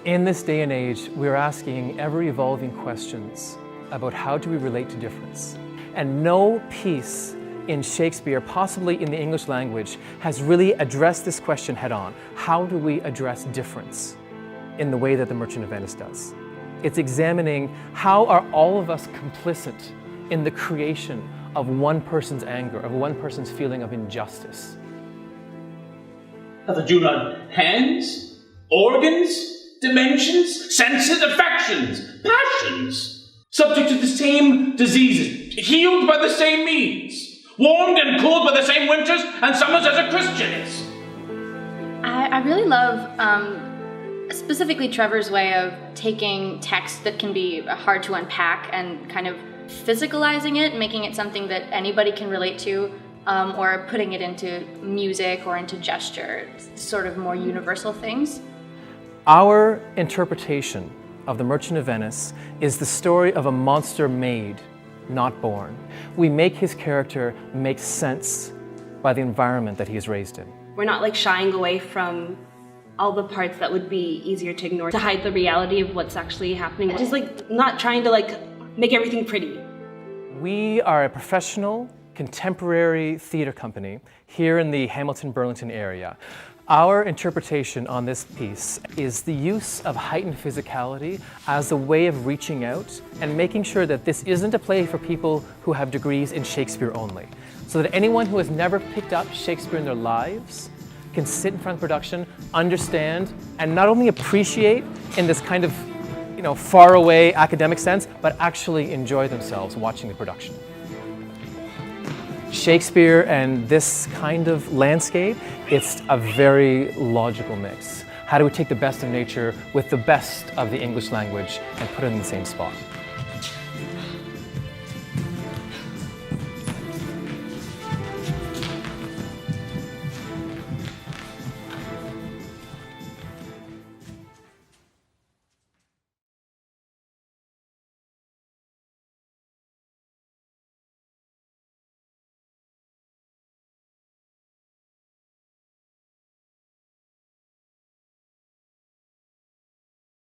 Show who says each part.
Speaker 1: In this day and age, we're asking ever-evolving questions about how do we relate to difference. And no piece in Shakespeare, possibly in the English language, has really addressed this question head-on. How do we address difference in the way that The Merchant of Venice does? It's examining how are all of us complicit in the creation of one person's anger, of one person's feeling of injustice.
Speaker 2: Hath a Jew not hands, organs, dimensions, senses, affections, passions, subject to the same diseases, healed by the same means, warmed and cooled by the same winters and summers as a Christian is?
Speaker 3: I really love specifically Trevor's way of taking text that can be hard to unpack and kind of physicalizing it, making it something that anybody can relate to, or putting it into music or into gesture, sort of more universal things.
Speaker 1: Our interpretation of The Merchant of Venice is the story of a monster made, not born. We make his character make sense by the environment that he is raised in.
Speaker 4: We're not like shying away from all the parts that would be easier to ignore, to hide the reality of what's actually happening. Just like not trying to like make everything pretty.
Speaker 1: We are a professional, contemporary theater company here in the Hamilton-Burlington area. Our interpretation on this piece is the use of heightened physicality as a way of reaching out and making sure that this isn't a play for people who have degrees in Shakespeare only. So that anyone who has never picked up Shakespeare in their lives can sit in front of the production, understand, and not only appreciate in this kind of, far away academic sense, but actually enjoy themselves watching the production. Shakespeare and this kind of landscape, it's a very logical mix. How do we take the best of nature with the best of the English language and put it in the same spot?